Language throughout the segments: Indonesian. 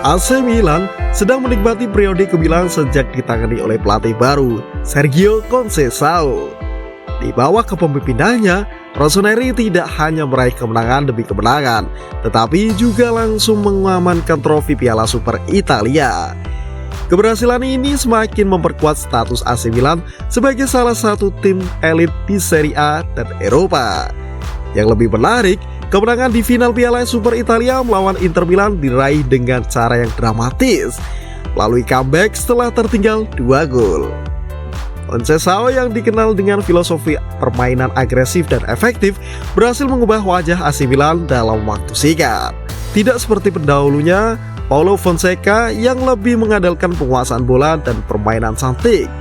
AC Milan sedang menikmati periode kemilan sejak ditangani oleh pelatih baru, Sergio Conceição. Di bawah kepemimpinannya, Rossoneri tidak hanya meraih kemenangan demi kemenangan, tetapi juga langsung mengamankan trofi Piala Super Italia. Keberhasilan ini semakin memperkuat status AC Milan sebagai salah satu tim elit di Serie A dan Eropa. Yang lebih menarik, kemenangan di final Piala Super Italia melawan Inter Milan diraih dengan cara yang dramatis, melalui comeback setelah tertinggal 2 gol. Conceição yang dikenal dengan filosofi permainan agresif dan efektif berhasil mengubah wajah AC Milan dalam waktu singkat. Tidak seperti pendahulunya, Paulo Fonseca yang lebih mengandalkan penguasaan bola dan permainan cantik.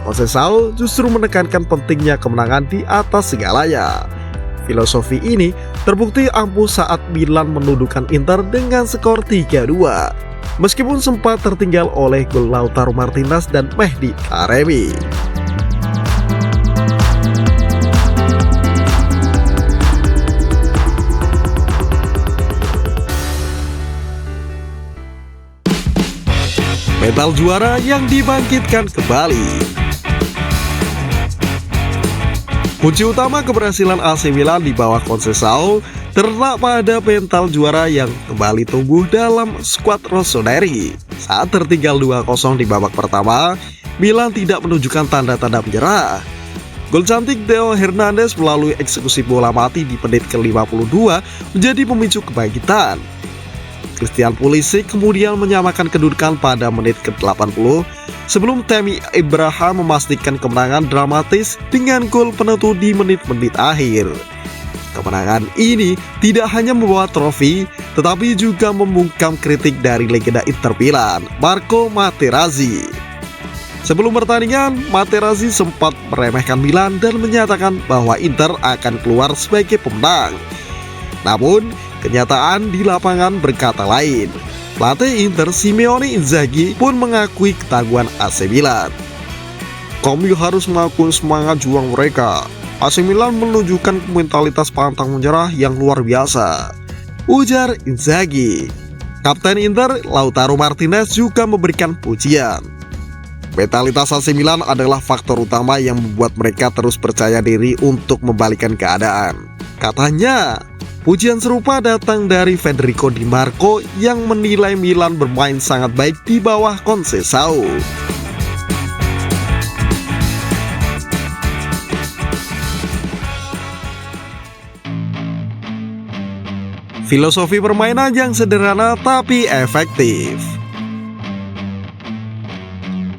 Conceição justru menekankan pentingnya kemenangan di atas segalanya. Filosofi ini terbukti ampuh saat Milan menundukkan Inter dengan skor 3-2. Meskipun sempat tertinggal oleh gol Lautaro Martinez dan Mehdi Taremi. Mental juara yang dibangkitkan kembali. Kunci utama keberhasilan AC Milan di bawah Conceição terletak pada mental juara yang kembali tumbuh dalam skuad Rossoneri. Saat tertinggal 2-0 di babak pertama, Milan tidak menunjukkan tanda-tanda menyerah. Gol cantik Theo Hernandez melalui eksekusi bola mati di menit ke-52 menjadi pemicu kebangkitan. Christian Pulisic kemudian menyamakan kedudukan pada menit ke-80 sebelum Tammy Abraham memastikan kemenangan dramatis dengan gol penentu di menit-menit akhir. Kemenangan ini tidak hanya membawa trofi, tetapi juga membungkam kritik dari legenda Inter Milan, Marco Materazzi. Sebelum pertandingan, Materazzi sempat meremehkan Milan dan menyatakan bahwa Inter akan keluar sebagai pemenang. Namun, kenyataan di lapangan berkata lain. Pelatih Inter Simone Inzaghi pun mengakui ketangguhan AC Milan. Kami harus mengakui semangat juang mereka. AC Milan menunjukkan mentalitas pantang menyerah yang luar biasa, ujar Inzaghi. Kapten Inter Lautaro Martinez juga memberikan pujian. Mentalitas AC Milan adalah faktor utama yang membuat mereka terus percaya diri untuk membalikkan keadaan, katanya. Pujian serupa datang dari Federico Di Marco yang menilai Milan bermain sangat baik di bawah Conceição. Filosofi permainan yang sederhana tapi efektif.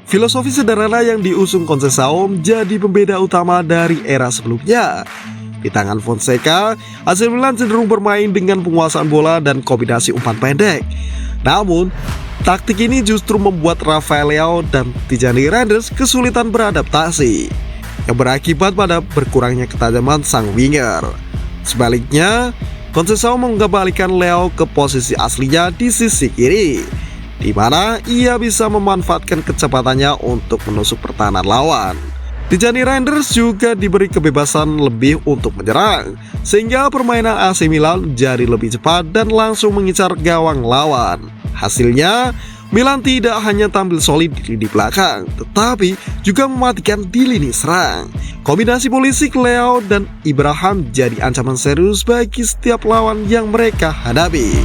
Filosofi sederhana yang diusung Conceição menjadi pembeda utama dari era sebelumnya. Di tangan Fonseca, AC Milan cenderung bermain dengan penguasaan bola dan kombinasi umpan pendek. Namun, taktik ini justru membuat Rafael Leao dan Tijani Reinders kesulitan beradaptasi, yang berakibat pada berkurangnya ketajaman sang winger. Sebaliknya, Conceição mengembalikan Leao ke posisi aslinya di sisi kiri, di mana ia bisa memanfaatkan kecepatannya untuk menusuk pertahanan lawan. Tijani Reinders juga diberi kebebasan lebih untuk menyerang, sehingga permainan AC Milan jadi lebih cepat dan langsung mengincar gawang lawan. Hasilnya, Milan tidak hanya tampil solid di lini belakang, tetapi juga mematikan di lini serang. Kombinasi Pulisic, Leao, dan Ibrahim jadi ancaman serius bagi setiap lawan yang mereka hadapi.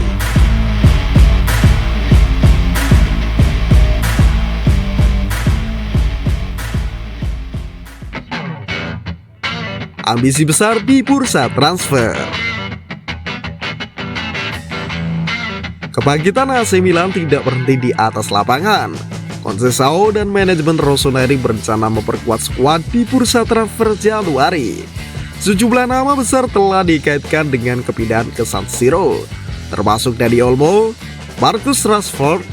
Ambisi besar di bursa transfer. Kebangkitan AC Milan tidak berhenti di atas lapangan. Conceição dan manajemen Rossoneri berencana memperkuat skuad di bursa transfer Januari. Sejumlah nama besar telah dikaitkan dengan kepindahan ke San Siro, termasuk Dani Olmo, Marcus Rashford,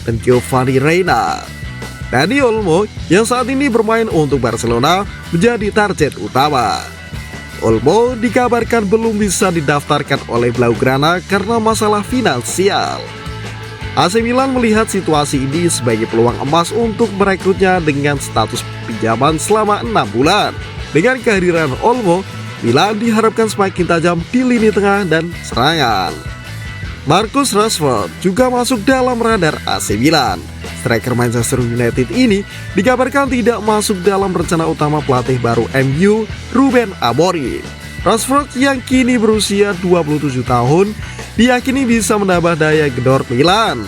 dan Giovanni Reina. Dani Olmo yang saat ini bermain untuk Barcelona menjadi target utama. Olmo dikabarkan belum bisa didaftarkan oleh Blaugrana karena masalah finansial. AC Milan melihat situasi ini sebagai peluang emas untuk merekrutnya dengan status pinjaman selama 6 bulan. Dengan kehadiran Olmo, Milan diharapkan semakin tajam di lini tengah dan serangan. Marcus Rashford juga masuk dalam radar AC Milan. Striker Manchester United ini dikabarkan tidak masuk dalam rencana utama pelatih baru MU, Ruben Amorim. Rashford yang kini berusia 27 tahun diyakini bisa menambah daya gedor Milan,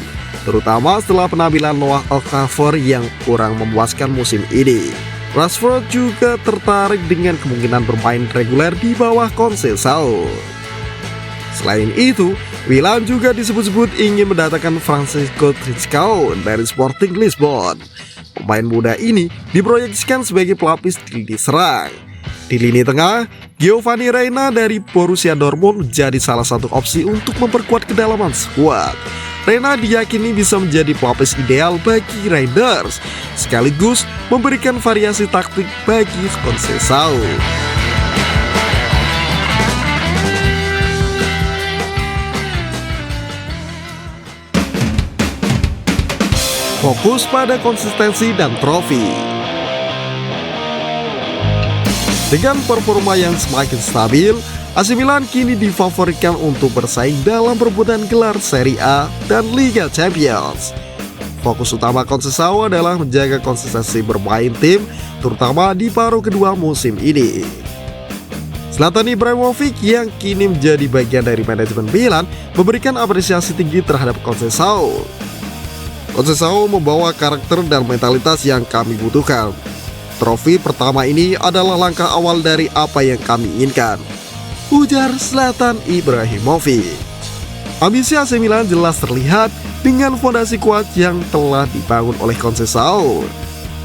terutama setelah penampilan Noah Okafor yang kurang memuaskan musim ini. Rashford juga tertarik dengan kemungkinan bermain reguler di bawah Conceição. Selain itu, Milan juga disebut-sebut ingin mendatangkan Francisco Trincão dari Sporting Lisbon. Pemain muda ini diproyeksikan sebagai pelapis di lini serang. Di lini tengah, Giovanni Reina dari Borussia Dortmund menjadi salah satu opsi untuk memperkuat kedalaman skuad. Reina diyakini bisa menjadi pelapis ideal bagi Raiders, sekaligus memberikan variasi taktik bagi Conceição. Fokus pada konsistensi dan trofi. Dengan performa yang semakin stabil, AC Milan kini difavoritkan untuk bersaing dalam perebutan gelar Serie A dan Liga Champions. Fokus utama Conceição adalah menjaga konsistensi bermain tim, terutama di paruh kedua musim ini. Zlatan Ibrahimovic yang kini menjadi bagian dari manajemen Milan memberikan apresiasi tinggi terhadap Conceição. Conceição membawa karakter dan mentalitas yang kami butuhkan. Trofi pertama ini adalah langkah awal dari apa yang kami inginkan, ujar Zlatan Ibrahimovic. Ambisi AC Milan jelas terlihat dengan fondasi kuat yang telah dibangun oleh Conceição.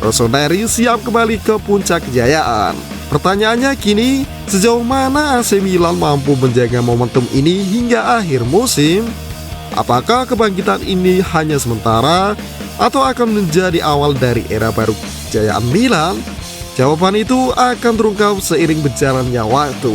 Rossoneri siap kembali ke puncak kejayaan. Pertanyaannya kini, sejauh mana AC Milan mampu menjaga momentum ini hingga akhir musim? Apakah kebangkitan ini hanya sementara atau akan menjadi awal dari era baru kejayaan Milan? Jawaban itu akan terungkap seiring berjalannya waktu.